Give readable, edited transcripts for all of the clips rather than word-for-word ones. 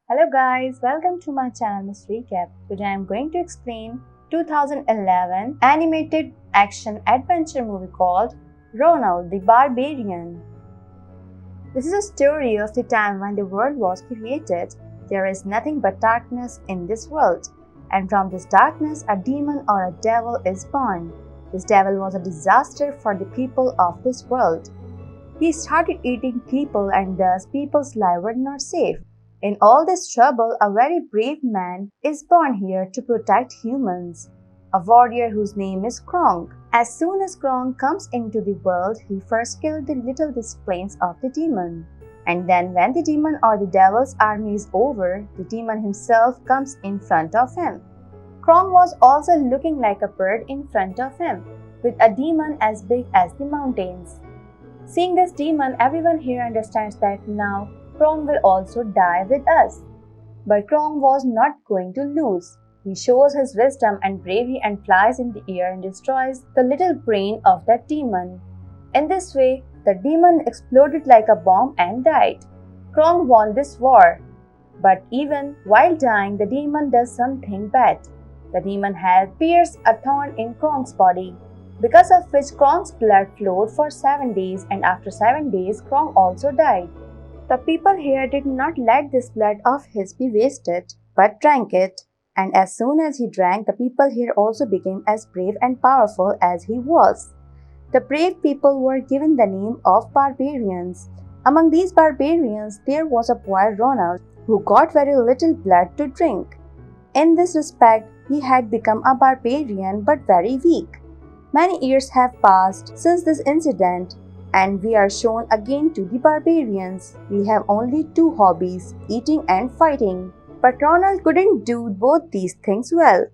Hello guys, welcome to my channel Miss Recap. Today I am going to explain 2011 animated action adventure movie called Ronald the Barbarian. This is a story of the time when the world was created. There is nothing but darkness in this world, and from this darkness a demon or a devil is born. This devil was a disaster for the people of this world. He started eating people, and thus people's lives were not safe. In all this trouble, a very brave man is born here to protect humans, a warrior whose name is Krong. As soon as Krong comes into the world, he first kills the little disciplines of the demon. And then when the demon or the devil's army is over, the demon himself comes in front of him. Krong was also looking like a bird in front of him, with a demon as big as the mountains. Seeing this demon, everyone here understands that now Krong will also die with us. But Krong was not going to lose. He shows his wisdom and bravery and flies in the air and destroys the little brain of that demon. In this way, the demon exploded like a bomb and died. Krong won this war. But even while dying, the demon does something bad. The demon had pierced a thorn in Krong's body, because of which Krong's blood flowed for 7 days, and after 7 days, Krong also died. The people here did not let this blood of his be wasted, but drank it, and as soon as he drank, the people here also became as brave and powerful as he was. The brave people were given the name of barbarians. Among these barbarians, there was a boy Ronald, who got very little blood to drink. In this respect, he had become a barbarian but very weak. Many years have passed since this incident, and we are shown again to the barbarians. We have only two hobbies, eating and fighting. But Ronald couldn't do both these things well.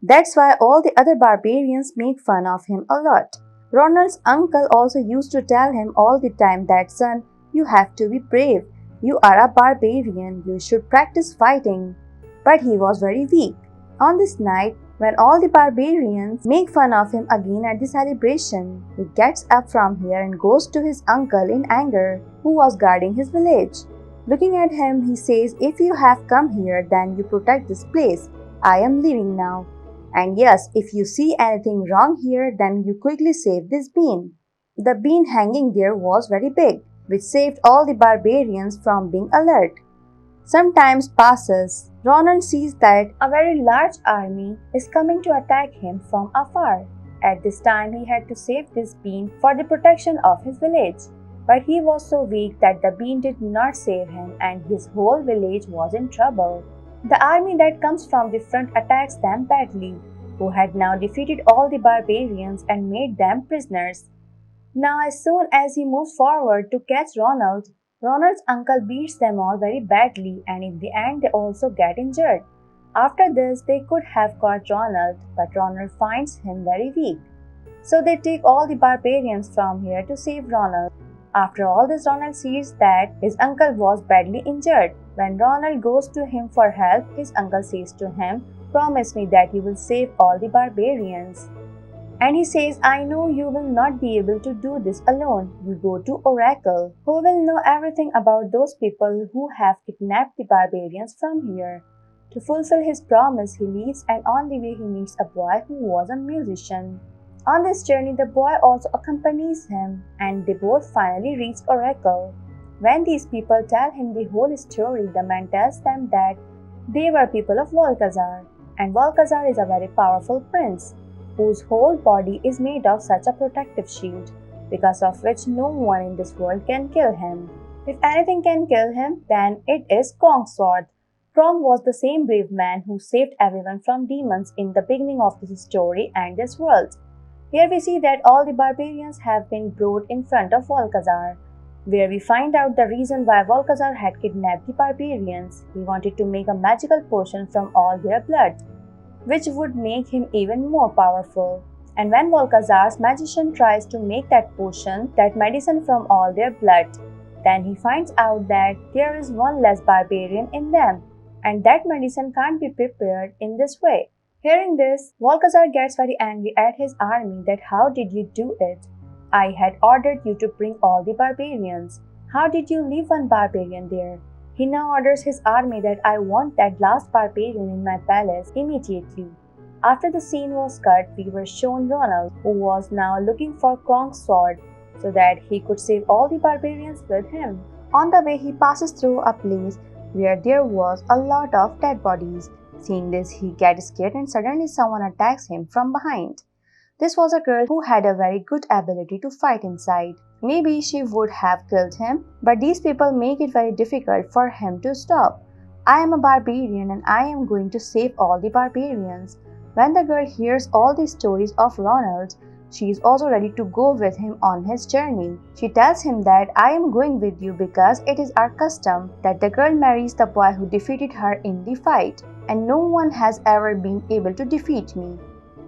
That's why all the other barbarians make fun of him a lot. Ronald's uncle also used to tell him all the time that, son, you have to be brave. You are a barbarian. You should practice fighting. But he was very weak. On this night, when all the barbarians make fun of him again at the celebration, he gets up from here and goes to his uncle in anger, who was guarding his village. Looking at him, he says, if you have come here, then you protect this place. I am leaving now. And yes, if you see anything wrong here, then you quickly save this bean. The bean hanging there was very big, which saved all the barbarians from being alert. Some time passes. Ronald sees that a very large army is coming to attack him from afar. At this time, he had to save this bean for the protection of his village. But he was so weak that the bean did not save him, and his whole village was in trouble. The army that comes from the front attacks them badly, who had now defeated all the barbarians and made them prisoners. Now, as soon as he moves forward to catch Ronald, Ronald's uncle beats them all very badly, and in the end they also get injured. After this, they could have caught Ronald, but Ronald finds him very weak. So they take all the barbarians from here to save Ronald. After all this, Ronald sees that his uncle was badly injured. When Ronald goes to him for help, his uncle says to him, promise me that you will save all the barbarians. And he says, I know you will not be able to do this alone. You go to Oracle, who will know everything about those people who have kidnapped the barbarians from here. To fulfill his promise, he leaves, and on the way he meets a boy who was a musician. On this journey, the boy also accompanies him, and they both finally reach Oracle. When these people tell him the whole story, the man tells them that they were people of Volcazar, and Volcazar is a very powerful prince, whose whole body is made of such a protective shield, because of which no one in this world can kill him. If anything can kill him, then it is Krong's sword. Krong was the same brave man who saved everyone from demons in the beginning of this story and this world. Here we see that all the barbarians have been brought in front of Volcazar, where we find out the reason why Volcazar had kidnapped the barbarians. He wanted to make a magical potion from all their blood, which would make him even more powerful. And when Volcazar's magician tries to make that potion, that medicine from all their blood, then he finds out that there is one less barbarian in them, and that medicine can't be prepared in this way. Hearing this, Volcazar gets very angry at his army that how did you do it? I had ordered you to bring all the barbarians. How did you leave one barbarian there? He now orders his army that I want that last barbarian in my palace immediately. After the scene was cut, we were shown Ronald, who was now looking for Kronk's sword so that he could save all the barbarians with him. On the way, he passes through a place where there was a lot of dead bodies. Seeing this, he gets scared and suddenly someone attacks him from behind. This was a girl who had a very good ability to fight inside. Maybe she would have killed him, but these people make it very difficult for him to stop. I am a barbarian and I am going to save all the barbarians. When the girl hears all the stories of Ronald, she is also ready to go with him on his journey. She tells him that I am going with you because it is our custom that the girl marries the boy who defeated her in the fight, and no one has ever been able to defeat me.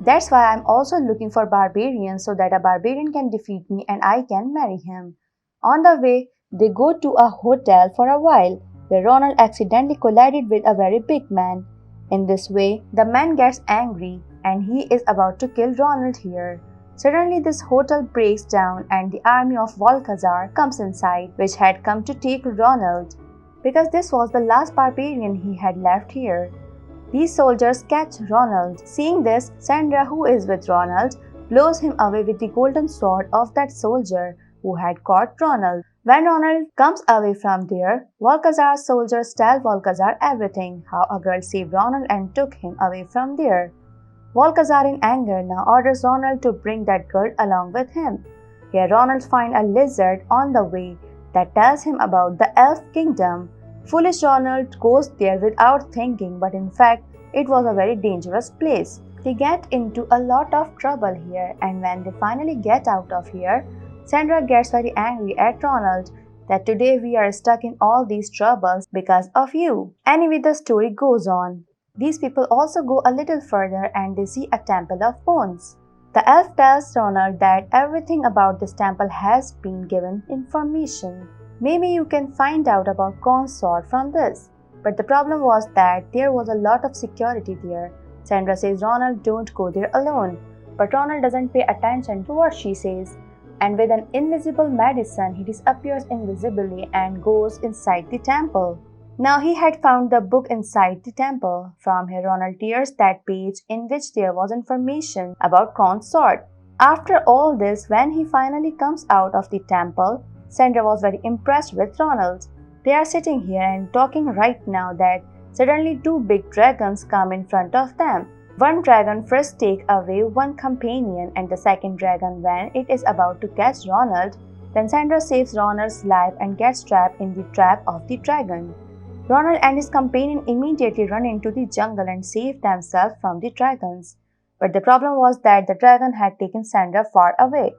That's why I'm also looking for barbarians so that a barbarian can defeat me and I can marry him. On the way, they go to a hotel for a while, where Ronald accidentally collided with a very big man. In this way, the man gets angry and he is about to kill Ronald here. Suddenly, this hotel breaks down and the army of Volcazar comes inside, which had come to take Ronald, because this was the last barbarian he had left here. These soldiers catch Ronald. Seeing this, Zandra, who is with Ronald, blows him away with the golden sword of that soldier who had caught Ronald. When Ronald comes away from there, Volcazar's soldiers tell Volcazar everything, how a girl saved Ronald and took him away from there. Volcazar in anger now orders Ronald to bring that girl along with him. Here Ronald finds a lizard on the way that tells him about the elf kingdom. Foolish Ronald goes there without thinking, but in fact it was a very dangerous place. They get into a lot of trouble here, and when they finally get out of here, Zandra gets very angry at Ronald that today we are stuck in all these troubles because of you. Anyway, the story goes on. These people also go a little further and they see a temple of bones. The elf tells Ronald that everything about this temple has been given information. Maybe you can find out about Kronk's sword from this. But the problem was that there was a lot of security there. Zandra says Ronald don't go there alone. But Ronald doesn't pay attention to what she says. And with an invisible medicine, he disappears invisibly and goes inside the temple. Now he had found the book inside the temple. From here, Ronald tears that page in which there was information about Kronk's sword. After all this, when he finally comes out of the temple, Zandra was very impressed with Ronald. They are sitting here and talking right now that suddenly two big dragons come in front of them. One dragon first takes away one companion, and the second dragon, when it is about to catch Ronald, then Zandra saves Ronald's life and gets trapped in the trap of the dragon. Ronald and his companion immediately run into the jungle and save themselves from the dragons. But the problem was that the dragon had taken Zandra far away.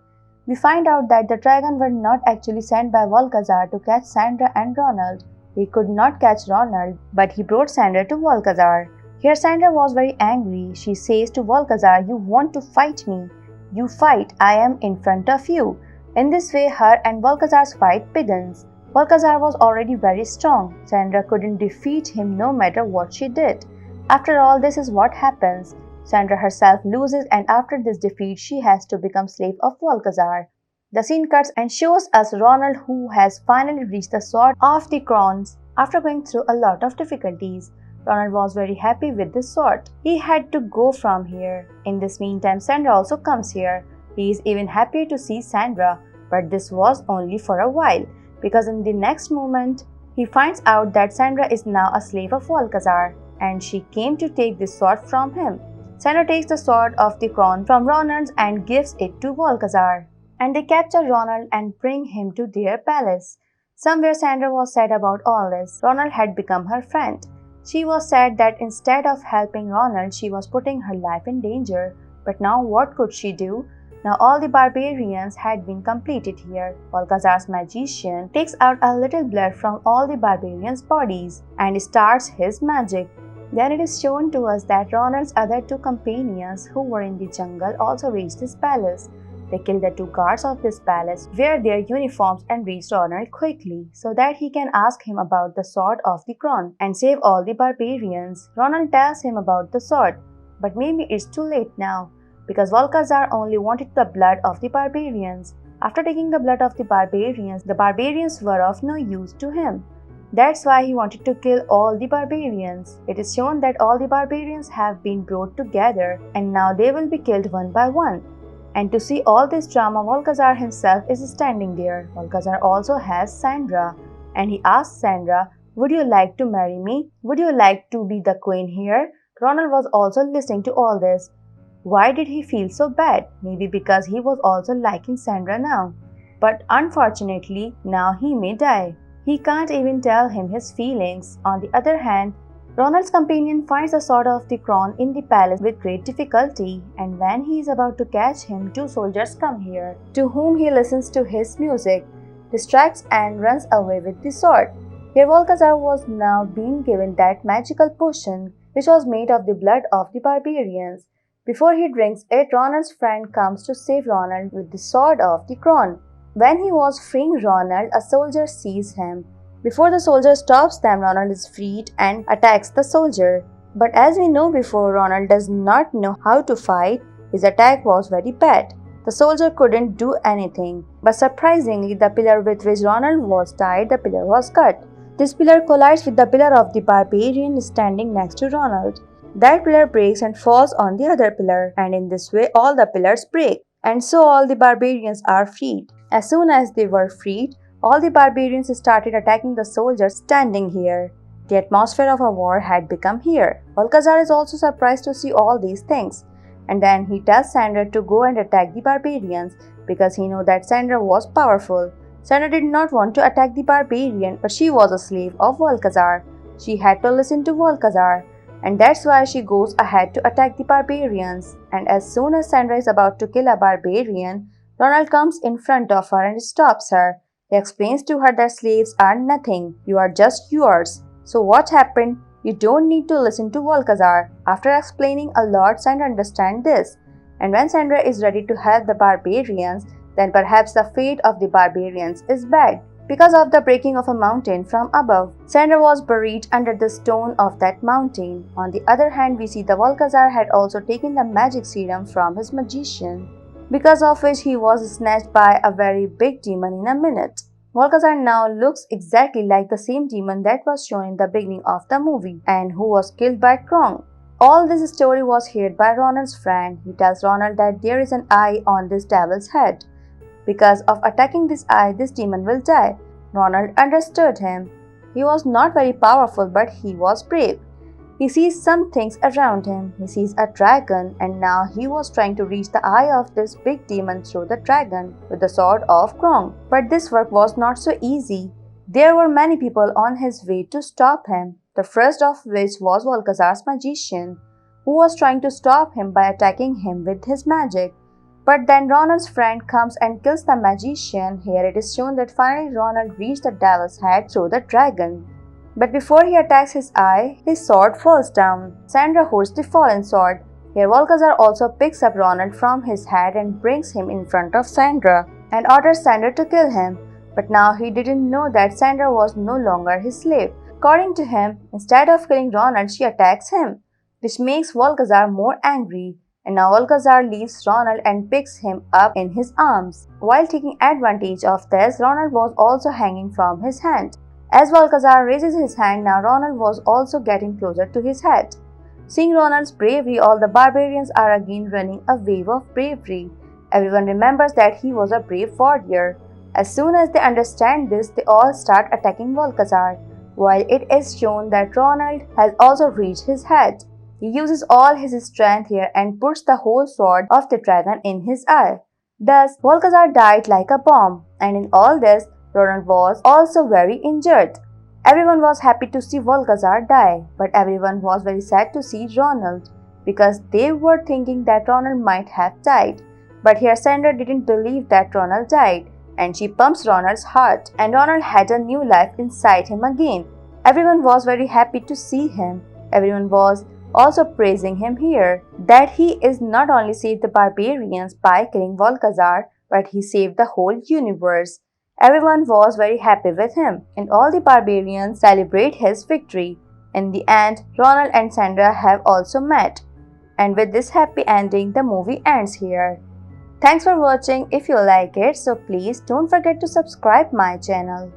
We find out that the dragon were not actually sent by Volcazar to catch Zandra and Ronald. He could not catch Ronald, but he brought Zandra to Volcazar. Here Zandra was very angry. She says to Volcazar, "You want to fight me? You fight, I am in front of you." In this way, her and Volcazar's fight begins. Volcazar was already very strong. Zandra couldn't defeat him no matter what she did. After all, this is what happens. Zandra herself loses, and after this defeat, she has to become slave of Volcazar. The scene cuts and shows us Ronald, who has finally reached the sword of the crowns after going through a lot of difficulties. Ronald was very happy with this sword. He had to go from here. In this meantime, Zandra also comes here. He is even happier to see Zandra, but this was only for a while, because in the next moment, he finds out that Zandra is now a slave of Volcazar, and she came to take this sword from him. Zandra takes the sword of the crown from Ronald and gives it to Volcazar, and they capture Ronald and bring him to their palace. Somewhere Zandra was sad about all this. Ronald had become her friend. She was sad that instead of helping Ronald, she was putting her life in danger. But now what could she do? Now all the barbarians had been completed here. Volcazar's magician takes out a little blood from all the barbarians' bodies and starts his magic. Then it is shown to us that Ronald's other two companions who were in the jungle also reached this palace. They killed the two guards of this palace, wear their uniforms and reach Ronald quickly so that he can ask him about the sword of the crown and save all the barbarians. Ronald tells him about the sword, but maybe it's too late now, because Volcazar only wanted the blood of the barbarians. After taking the blood of the barbarians were of no use to him. That's why he wanted to kill all the barbarians. It is shown that all the barbarians have been brought together and now they will be killed one by one. And to see all this drama, Volcazar himself is standing there. Volcazar also has Zandra, and he asks Zandra, "Would you like to marry me? Would you like to be the queen here?" Ronald was also listening to all this. Why did he feel so bad? Maybe because he was also liking Zandra now. But unfortunately, now he may die. He can't even tell him his feelings. On the other hand, Ronald's companion finds the sword of the crown in the palace with great difficulty, and when he is about to catch him, two soldiers come here, to whom he listens to his music, distracts and runs away with the sword. Here Volcazar was now being given that magical potion which was made of the blood of the barbarians. Before he drinks it, Ronald's friend comes to save Ronald with the sword of the crown. When he was freeing Ronald, a soldier sees him. Before the soldier stops them, Ronald is freed and attacks the soldier. But as we know before, Ronald does not know how to fight. His attack was very bad. The soldier couldn't do anything. But surprisingly, the pillar with which Ronald was tied, the pillar was cut. This pillar collides with the pillar of the barbarian standing next to Ronald. That pillar breaks and falls on the other pillar, and in this way all the pillars break. And so all the barbarians are freed. As soon as they were freed, all the barbarians started attacking the soldiers standing here. The atmosphere of a war had become here. Volcazar is also surprised to see all these things. And then he tells Zandra to go and attack the barbarians because he knew that Zandra was powerful. Zandra did not want to attack the barbarian, but she was a slave of Volcazar. She had to listen to Volcazar, and that's why she goes ahead to attack the barbarians. And as soon as Zandra is about to kill a barbarian, Ronald comes in front of her and stops her. He explains to her that slaves are nothing, you are just yours. So what happened? You don't need to listen to Volcazar. After explaining a lot, Zandra understands this. And when Zandra is ready to help the barbarians, then perhaps the fate of the barbarians is bad. Because of the breaking of a mountain from above, Zandra was buried under the stone of that mountain. On the other hand, we see the Volcazar had also taken the magic serum from his magician, because of which he was snatched by a very big demon in a minute. Volcazar now looks exactly like the same demon that was shown in the beginning of the movie and who was killed by Krong. All this story was heard by Ronald's friend. He tells Ronald that there is an eye on this devil's head. Because of attacking this eye, this demon will die. Ronald understood him. He was not very powerful, but he was brave. He sees some things around him. He sees a dragon, and now he was trying to reach the eye of this big demon through the dragon with the sword of Krong. But this work was not so easy. There were many people on his way to stop him, the first of which was Volcazar's magician, who was trying to stop him by attacking him with his magic. But then Ronald's friend comes and kills the magician. Here it is shown that finally Ronald reached the devil's head through the dragon. But before he attacks his eye, his sword falls down. Zandra holds the fallen sword. Here Volcazar also picks up Ronald from his head and brings him in front of Zandra and orders Zandra to kill him. But now he didn't know that Zandra was no longer his slave. According to him, instead of killing Ronald, she attacks him, which makes Volcazar more angry. And now Volcazar leaves Ronald and picks him up in his arms. While taking advantage of this, Ronald was also hanging from his hand. As Volcazar raises his hand, now Ronald was also getting closer to his head. Seeing Ronald's bravery, all the barbarians are again running a wave of bravery. Everyone remembers that he was a brave warrior. As soon as they understand this, they all start attacking Volcazar, while it is shown that Ronald has also reached his head. He uses all his strength here and puts the whole sword of the dragon in his eye. Thus, Volcazar died like a bomb, and in all this, Ronald was also very injured. Everyone was happy to see Volcazar die, but everyone was very sad to see Ronald, because they were thinking that Ronald might have died. But here Zandra didn't believe that Ronald died, and she pumps Ronald's heart, and Ronald had a new life inside him again. Everyone was very happy to see him. Everyone was also praising him here, that he is not only saved the barbarians by killing Volcazar, but he saved the whole universe. Everyone was very happy with him, and all the barbarians celebrate his victory. In the end, Ronald and Zandra have also met. And with this happy ending, the movie ends here. Thanks for watching. If you like it, so please don't forget to subscribe my channel.